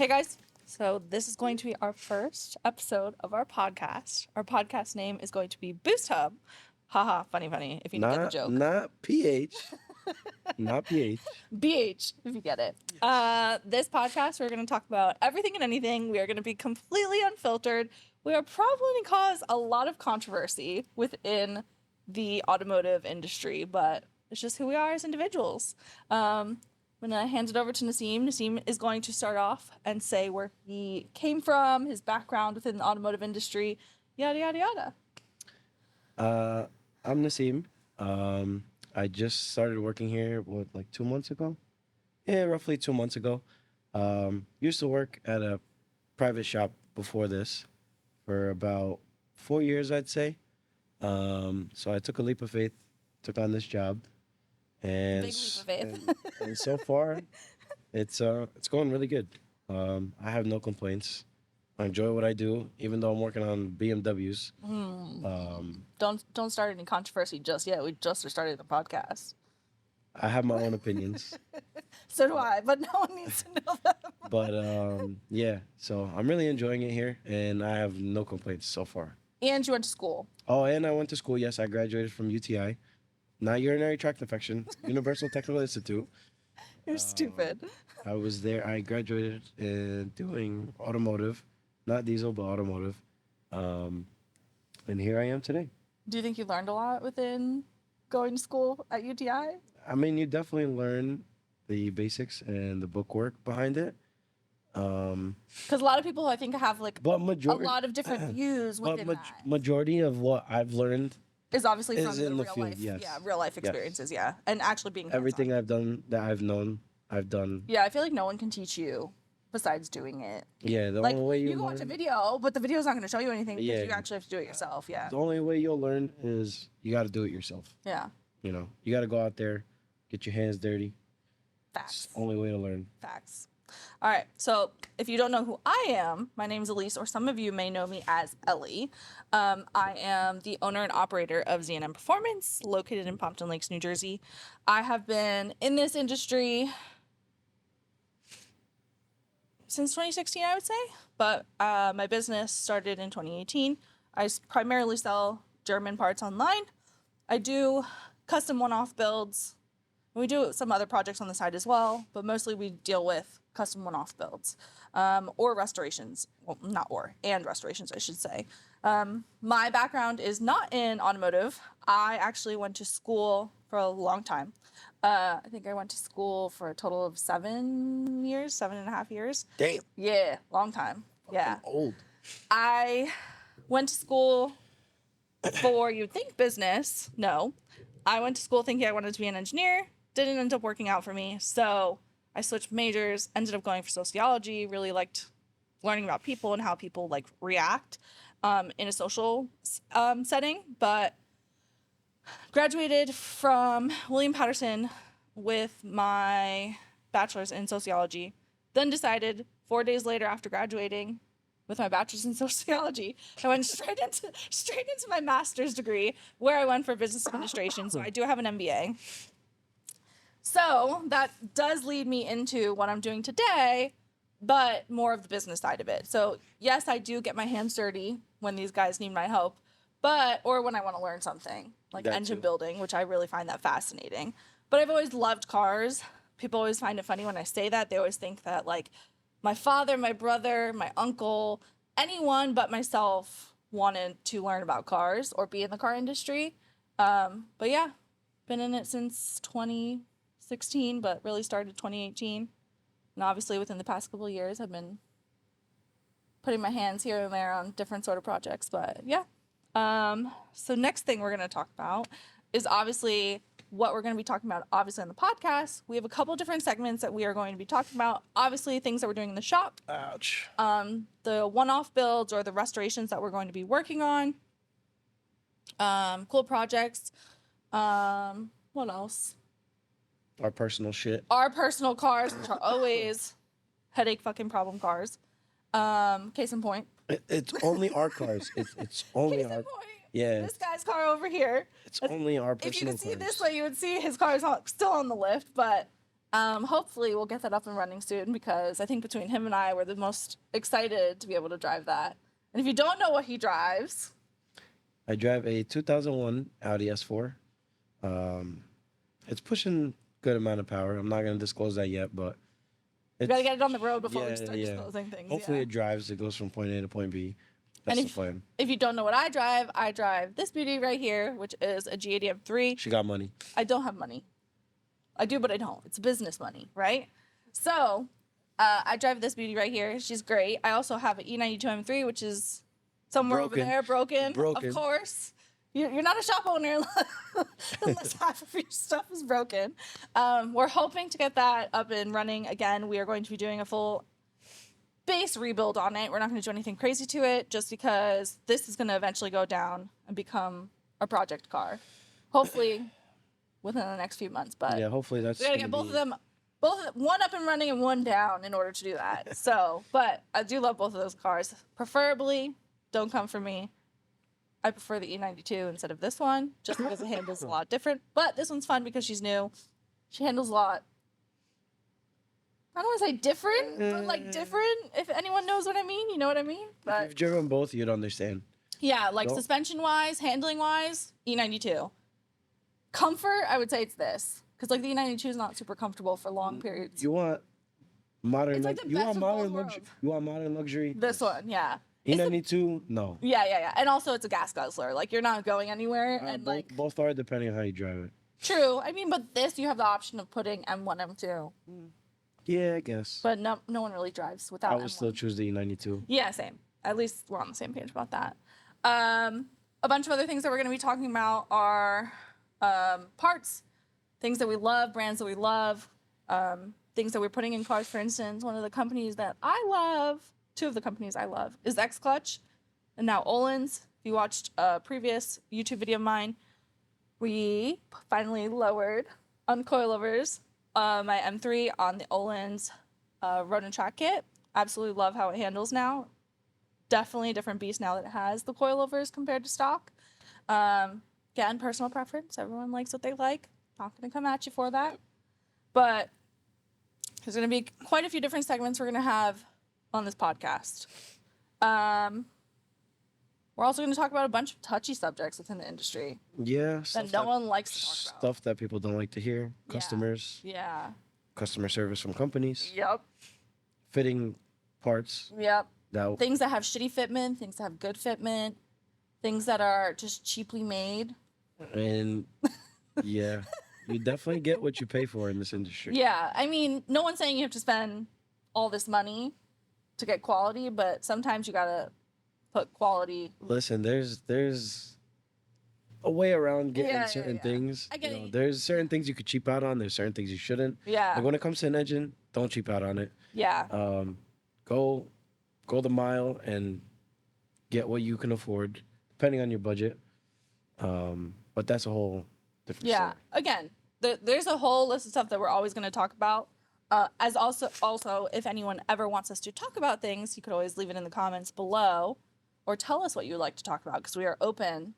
Hey guys, so this is going to be our first episode of our podcast. Our podcast name is going to be Boost Hub. Haha, funny, if you get the joke. Not PH. Not PH. BH, if you get it. This podcast, we're going to talk about everything and anything. We are going to be completely unfiltered. We are probably going to cause a lot of controversy within the automotive industry, but it's just who we are as individuals. I'm going to hand it over to Naseem. Naseem is going to start off and say where he came from, his background within the automotive industry, yada, yada, yada. I'm Naseem. I just started working here, like 2 months ago? Yeah, roughly 2 months ago. Used to work at a private shop before this for about 4 years, I'd say. So I took a leap of faith, took on this job. And, Big leap of faith. and so far, it's going really good. I have no complaints. I enjoy what I do, even though I'm working on BMWs. Don't start any controversy just yet. We just started the podcast. I have my own opinions. So do I, but no one needs to know them. But yeah, so I'm really enjoying it here, and I have no complaints so far. And you went to school. Oh, and I went to school. Yes, I graduated from UTI. Not urinary tract infection, Universal Technical Institute. You're stupid. I was there. I graduated in doing automotive, not diesel, but automotive. And here I am today. Do you think you learned a lot within going to school at UTI? I mean, you definitely learn the basics and the bookwork behind it. Because a lot of people, I think, have like a lot of different views within that. Majority of what I've learned is obviously from in the the real field, life, yes. real life experiences, yeah, and actually being hands-on. Everything I've done that I've known, I've done. Yeah, I feel like no one can teach you besides doing it. Yeah, the like, only way you can learn, watch a video, but the video's not going to show you anything because Yeah. you actually have to do it yourself. Yeah. the only way you'll learn is you got to do it yourself. Yeah. You know, you got to go out there, get your hands dirty. Facts. It's the only way to learn. Facts. All right. So if you don't know who I am, my name is Elise, or some of you may know me as Ellie. I am the owner and operator of Z&M Performance, located in Pompton Lakes, New Jersey. I have been in this industry since 2016, I would say, but my business started in 2018. I primarily sell German parts online. I do custom one-off builds. We do some other projects on the side as well, but mostly we deal with custom one-off builds or restorations. Well, not or, and restorations, I should say. My background is not in automotive. I actually went to school for a long time. I think I went to school for a total of 7 years, 7.5 years. Damn. Yeah, long time. Yeah. Old. I went to school for, you'd think, business. No. I went to school thinking I wanted to be an engineer. Didn't end up working out for me. So I switched majors, ended up going for sociology, really liked learning about people and how people like react in a social setting. But graduated from William Patterson with my bachelor's in sociology. Then decided 4 days later after graduating with my bachelor's in sociology, I went straight into my master's degree, where I went for business administration. So I do have an MBA. So that does lead me into what I'm doing today, but more of the business side of it. So yes, I do get my hands dirty when these guys need my help, or when I want to learn something like engine building, which I really find that fascinating. But I've always loved cars. People always find it funny when I say that. They always think that like my father, my brother, my uncle, anyone but myself wanted to learn about cars or be in the car industry. But yeah, been in it since 2016, but really started 2018. And obviously within the past couple of years, I've been putting my hands here and there on different sort of projects. But yeah. So next thing we're going to talk about is obviously what we're going to be talking about, obviously, on the podcast. We have a couple different segments that we are going to be talking about. Obviously, things that we're doing in the shop. Ouch. The one-off builds or the restorations that we're going to be working on. Cool projects. What else? Our personal shit. Our personal cars, which are always headache fucking problem cars. Case in point. It's only our cars. It's only Case our. in point. Yeah. This guy's car over here. It's only our If you personal could see cars. it this way, you would see his car is still on the lift, but Hopefully we'll get that up and running soon because I think between him and I, we're the most excited to be able to drive that. And if you don't know what he drives, I drive a 2001 Audi S4. It's pushing good amount of power. I'm not gonna disclose that yet, but you gotta get it on the road before we yeah, start yeah. disclosing things. Hopefully yeah. it drives. It goes from point A to point B. That's And the plan. If you don't know what I drive this beauty right here, which is a G80 M3. She got money. I don't have money. I do, but I don't. It's business money, right? So I drive this beauty right here. She's great. I also have an E92 M3, which is somewhere over there, broken. Of course. You're not a shop owner unless half of your stuff is broken. We're hoping to get that up and running again. We are going to be doing a full base rebuild on it. We're not going to do anything crazy to it just because this is going to eventually go down and become a project car. Hopefully within the next few months. But yeah, hopefully that's. We got to get both of them, one up and running and one down in order to do that. So, but I do love both of those cars. Preferably, don't come for me. I prefer the E92 instead of this one, just because it handles a lot different. But this one's fun because she's new. She handles a lot. I don't want to say different, but like different. If anyone knows what I mean, you know what I mean. But if you've driven both, you'd understand. Yeah, like suspension-wise, handling-wise, E92. Comfort, I would say it's this, because like the E92 is not super comfortable for long periods. You want modern? It's like the best of both worlds. You want modern luxury? This one, yeah. E92, no. Yeah. And also, it's a gas guzzler. Like, you're not going anywhere. And both are depending on how you drive it. True. I mean, but this, you have the option of putting M1, M2. Yeah, I guess. But no one really drives without I would M1. still choose the E92. Yeah, same. At least we're on the same page about that. A bunch of other things that we're going to be talking about are parts, things that we love, brands that we love, things that we're putting in cars. For instance, one of the companies that I love, two of the companies I love, is X-Clutch and now Öhlins. If you watched a previous YouTube video of mine, we finally lowered on coilovers my M3 on the Öhlins road and track kit. Absolutely love how it handles now. Definitely a different beast now that it has the coilovers compared to stock. Again, personal preference. Everyone likes what they like. Not going to come at you for that. But there's going to be quite a few different segments we're going to have on this podcast. We're also going to talk about a bunch of touchy subjects within the industry. Yeah. That no one likes to talk about. Stuff that people don't like to hear. Customers. Yeah. Customer service from companies. Yep. Fitting parts. Yep. That things that have shitty fitment, things that have good fitment, things that are just cheaply made. And yeah, you definitely get what you pay for in this industry. Yeah. I mean, no one's saying you have to spend all this money to get quality, but sometimes you got to put quality. Listen, there's a way around getting certain things. I get it. There's certain things you could cheap out on. There's certain things you shouldn't. Yeah. Like when it comes to an engine, don't cheap out on it. Yeah. Go the mile and get what you can afford, depending on your budget. But that's a whole different story. Again, there's a whole list of stuff that we're always going to talk about. As also, if anyone ever wants us to talk about things, you could always leave it in the comments below, or tell us what you would like to talk about, because we are open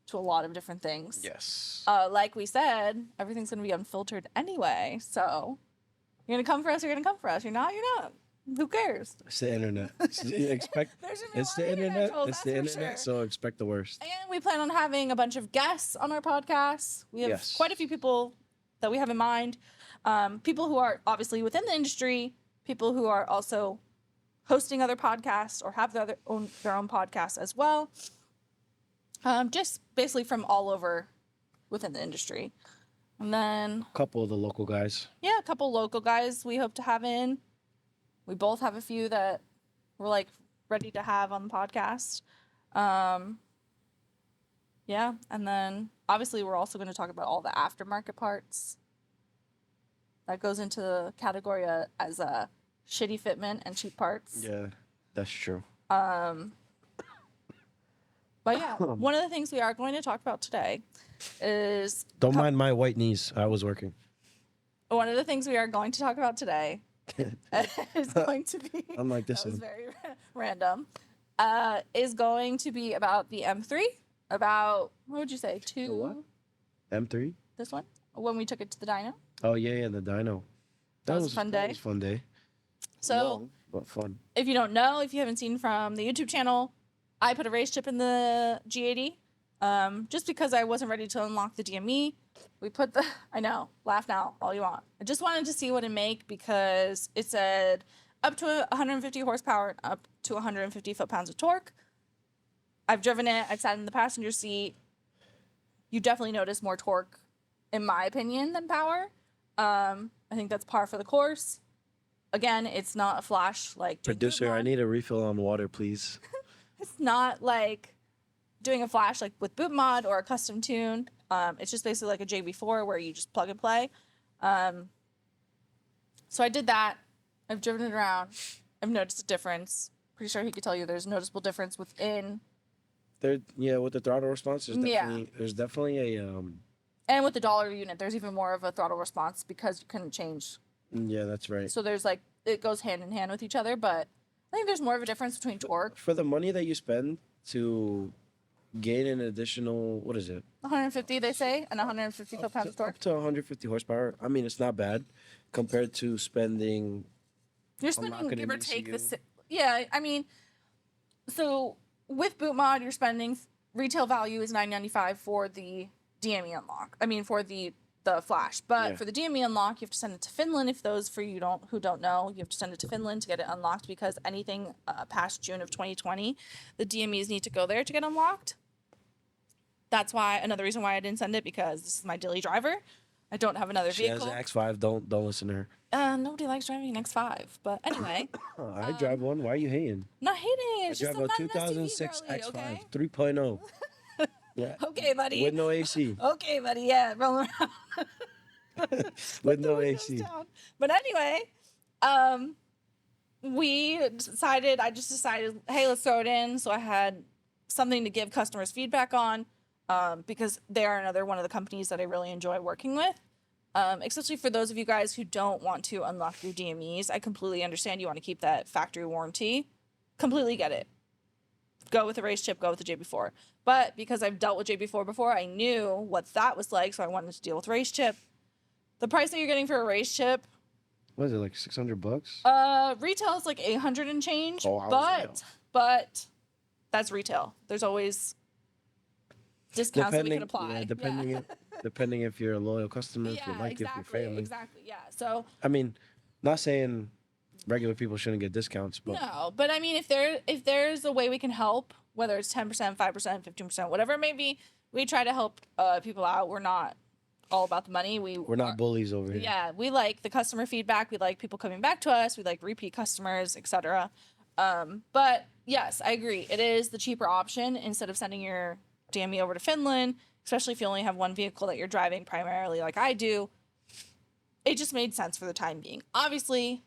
to a lot of different things. Yes. Like we said, everything's going to be unfiltered anyway. So you're going to come for us, you're going to come for us. You're not. Who cares? It's the internet. It's the internet. It's the internet. So expect the worst. And we plan on having a bunch of guests on our podcast. We have quite a few people that we have in mind. People who are obviously within the industry, people who are also hosting other podcasts or have their own podcasts as well. Just basically from all over within the industry. And then a couple of the local guys. Yeah, a couple local guys we hope to have in. We both have a few that we're like ready to have on the podcast. Yeah, and then obviously we're also going to talk about all the aftermarket parts. That goes into the category as a shitty fitment and cheap parts. Yeah, that's true. But yeah, one of the things we are going to talk about today is... Don't mind my white knees. I was working. One of the things we are going to talk about today is going to be... Unlike this one. one. That was very random. Is going to be about the M3. About, what would you say, The what? M3? This one? When we took it to the dyno. Oh, yeah, the dyno. That was a fun day. That was a fun day. So, Long, but fun. if you don't know, if you haven't seen from the YouTube channel, I put a race chip in the G80 just because I wasn't ready to unlock the DME. We put the, I know, laugh now, all you want. I just wanted to see what it make because it said up to 150 horsepower and up to 150 foot-pounds of torque. I've driven it. I've sat in the passenger seat. You definitely notice more torque, in my opinion, than power. I think that's par for the course. Again, it's not a flash like doing Producer, boot I mod. need a refill on water, please. It's not like doing a flash like with boot mod or a custom tune. It's just basically like a JB4 where you just plug and play. So I did that. I've driven it around. I've noticed a difference. Pretty sure he could tell you there's a noticeable difference within. Yeah, with the throttle response, Yeah. there's definitely a And with the dollar unit, there's even more of a throttle response because you couldn't change. yeah, that's right. So there's like, it goes hand in hand with each other, but I think there's more of a difference between torque. For the money that you spend to gain an additional, what is it? 150, they say, and 150 foot-pounds of torque. Up to 150 horsepower. I mean, it's not bad compared to spending. You're spending, unlocking give or an take, ECU. yeah, I mean, so with boot mod, you're spending, retail value is $9.95 for the DME unlock. I mean, for the flash. But Yeah. for the DME unlock, you have to send it to Finland. If those for you who don't know, you have to send it to Finland to get it unlocked because anything past June of 2020, the DMEs need to go there to get unlocked. That's why, another reason why I didn't send it, because this is my daily driver. I don't have another She has vehicle. an X5. Don't listen to her. Nobody likes driving an X5. But anyway, I drive one. Why are you hating? not hating it. It's I just drive a not an SUV 2006 girly, X5 okay? 3.0. Yeah. Okay, buddy. With no AC. Okay, buddy. Yeah, rolling around. With the no windows AC. down. But anyway, I just decided, hey, let's throw it in. So I had something to give customers feedback on, because they are another one of the companies that I really enjoy working with. Especially for those of you guys who don't want to unlock your DMEs. I completely understand you want to keep that factory warranty. Completely get it. Go with the race chip, go with the JB4. But because I've dealt with JB4 before, I knew what that was like, so I wanted to deal with race chip. The price that you're getting for a race chip, What is it, like $600? retail is like 800 and change, Oh, but that's retail. There's always discounts that we can apply. Yeah, depending if you're a loyal customer, if you like it, if you're family. Exactly, yeah. So I mean, not saying regular people shouldn't get discounts, but no, but I mean, if there's a way we can help, whether it's 10%, 5%, 15%, whatever it may be, we try to help people out. We're not all about the money. we're not bullies over here. Yeah, we like the customer feedback. We like people coming back to us. We like repeat customers, etc. But yes, I agree. It is the cheaper option instead of sending your DME over to Finland, especially if you only have one vehicle that you're driving primarily like I do. It just made sense for the time being. Obviously,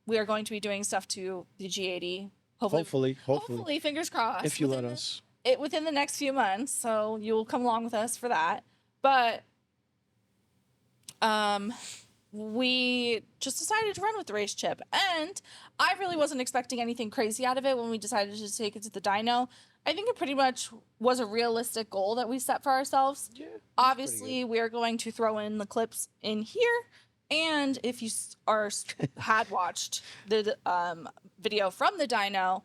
we are going to be doing stuff to the G80. Hopefully, fingers crossed. if you let us. Within the next few months, so you'll come along with us for that. But we just decided to run with the race chip, and I really wasn't expecting anything crazy out of it when we decided to take it to the dyno. I think it pretty much was a realistic goal that we set for ourselves. Yeah. Obviously, we're going to throw in the clips in here, and if you had watched the video from the dyno,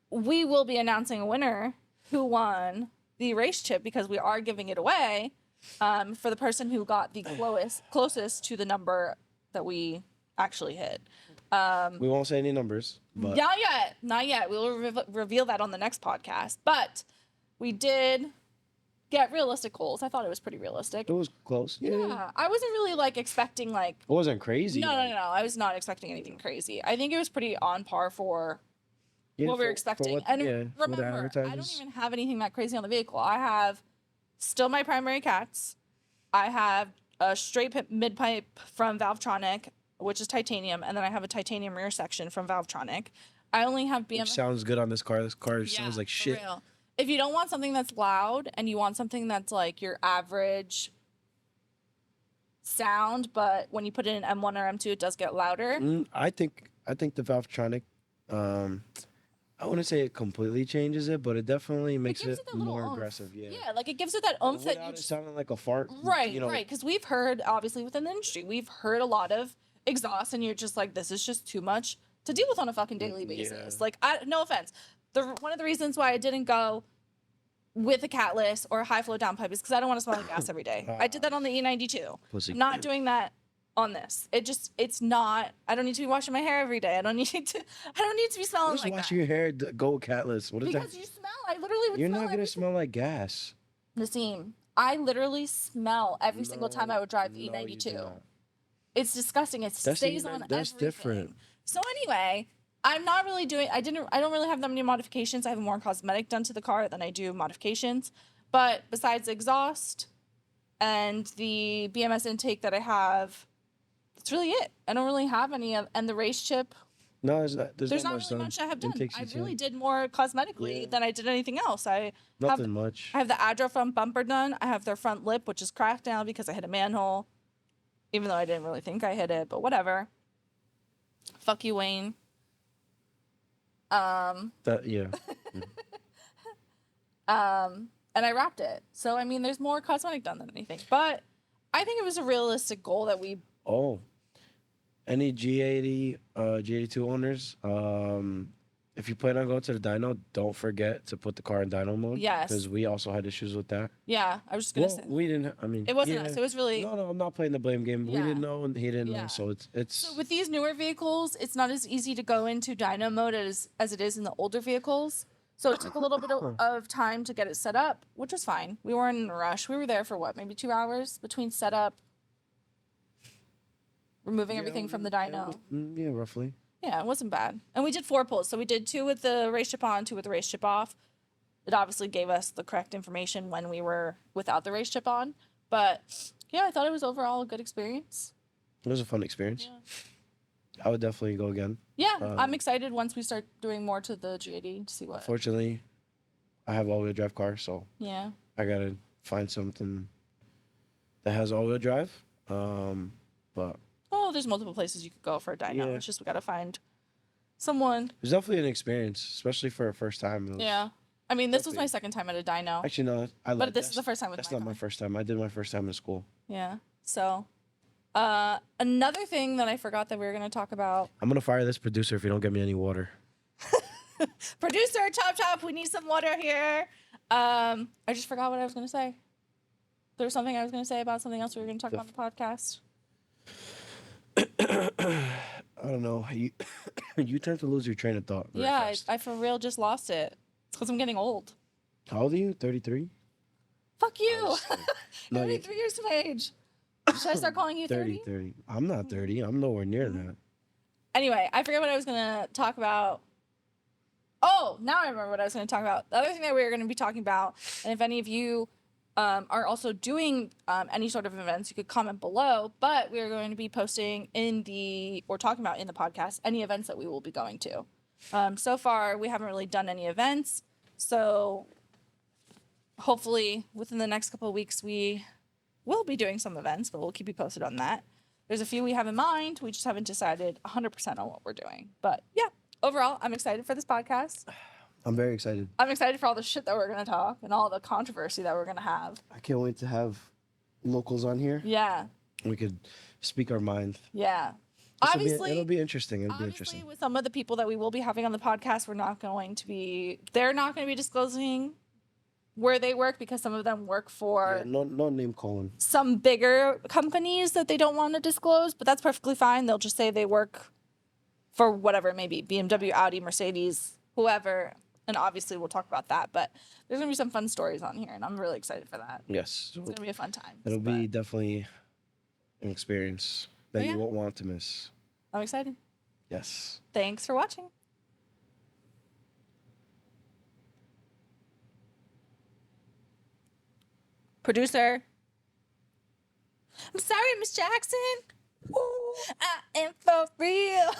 we will be announcing a winner who won the race chip because we are giving it away for the person who got the closest to the number that we actually hit. We won't say any numbers, but Not yet. We will reveal that on the next podcast. But we did get realistic goals. I thought it was pretty realistic. it was close. Yeah, I wasn't really like expecting like. It wasn't crazy. No. I was not expecting anything crazy. I think it was pretty on par for Yeah, what we were for expecting. what- And yeah, for what it remember, I don't advertises. even have anything that crazy on the vehicle. I have still my primary cats. I have a straight mid pipe from Valvetronic, which is titanium, and then I have a titanium rear section from Valvetronic. I only have Which BMS. sounds good on this car. This car sounds like for shit. real. If you don't want something that's loud and you want something that's like your average sound, but when you put it in M1 or M2, it does get louder. I think the Valvetronic. I wouldn't say it completely changes it, but it definitely It makes gives it it that little more oomph. aggressive. Yeah. Yeah, like it gives it that oomph that you Without it just sounding like a fart. right, You know. right. Because we've heard obviously within the industry, we've heard a lot of exhaust, and you're just like, this is just too much to deal with on a fucking daily basis. Yeah. Like, no offense, one of the reasons why I didn't go with a catless or a high flow downpipe is because I don't want to smell like gas every day. I did that on the E92. Pussy. I'm not doing that on this. It's not. I don't need to be washing my hair every day. I don't need to be smelling What is like washing that. your hair go catless? What is Because that? you smell. I literally would You're smell not gonna everything. smell like gas. Naseem, I literally smell every single time I would drive the No, you do E92. not. It's disgusting. It That's stays on that's everything. different. So anyway, I'm not really doing. I don't really have that many modifications. I have more cosmetic done to the car than I do modifications. But besides the exhaust and the BMS intake that I have, that's really it. I don't really have any of, and the race chip. No, There's not not much really done. much I have done. Intakes I is really done. did more cosmetically Yeah. than I did anything else. Nothing much. I have the Adro front bumper done. I have their front lip, which is cracked now because I hit a manhole, even though I didn't really think I hit it, but whatever. Fuck you, Wayne. Yeah. And I wrapped it. So I mean, there's more cosmetic done than anything, but I think it was a realistic goal that we. Oh, any G80, G82 owners, if you plan on going to the dyno, don't forget to put the car in dyno mode. Yes. Because we also had issues with that. Yeah, I was just gonna Well, say we didn't. I mean, it wasn't yeah. us. It was really. No, I'm not playing the blame game. We Yeah. didn't know, and he didn't Yeah. know. So it's. So with these newer vehicles, it's not as easy to go into dyno mode as it is in the older vehicles. So it took a little bit of time to get it set up, which was fine. We weren't in a rush. We were there for what, maybe 2 hours between setup, removing everything from the dyno. Yeah, roughly. Yeah, it wasn't bad. And we did 4 pulls. So we did 2 with the race chip on, 2 with the race chip off. It obviously gave us the correct information when we were without the race chip on. But yeah, I thought it was overall a good experience. It was a fun experience. Yeah. I would definitely go again. Yeah, I'm excited once we start doing more to the G80 to see what. Unfortunately, I have all-wheel drive car, so Yeah. I gotta find something that has all-wheel drive. But Oh, there's multiple places you could go for a dyno. Yeah. It's just we gotta find someone. it's definitely an experience, especially for a first time. It was- Yeah. I mean, this was Definitely. my second time at a dyno. Actually, no. But this is the first time with That's my not my car. first time. I did my first time in school. Yeah. So, another thing that I forgot that we were gonna talk about. I'm gonna fire this producer if you don't get me any water. Producer, chop, we need some water here. I just forgot what I was gonna say. There was something I was gonna say about something else we were gonna talk about on the podcast. I don't know. You you tend to lose your train of thought. Very Yeah, fast. I for real just lost it. It's because I'm getting old. How old are you? 33. Fuck you. No, You're you- 3 years of age. Should I start calling you 30? 30. I'm not 30. I'm nowhere near that. Anyway, I forget what I was gonna talk about. Oh, now I remember what I was gonna talk about. The other thing that we were gonna be talking about, and if any of you are also doing any sort of events, you could comment below. But we are going to be posting or talking about in the podcast any events that we will be going to. So far, we haven't really done any events, so hopefully within the next couple of weeks we will be doing some events, but we'll keep you posted on that. There's a few we have in mind. We just haven't decided 100% on what we're doing. But yeah, overall, I'm excited for this podcast. I'm very excited. I'm excited for all the shit that we're going to talk and all the controversy that we're going to have. I can't wait to have locals on here. Yeah. We could speak our mind. Yeah. It'll be interesting. It'll be Obviously, interesting. with some of the people that we will be having on the podcast, they're not going to be disclosing where they work because some of them work for Yeah, no name calling. some bigger companies that they don't want to disclose, but that's perfectly fine. They'll just say they work for whatever it may be, BMW, Audi, Mercedes, whoever. And obviously we'll talk about that, but there's going to be some fun stories on here and I'm really excited for that. Yes. It's going to be a fun time. It'll be definitely an experience that yeah. you won't want to miss. I'm excited. Yes. Thanks for watching. Producer. I'm sorry, Miss Jackson. I am for real.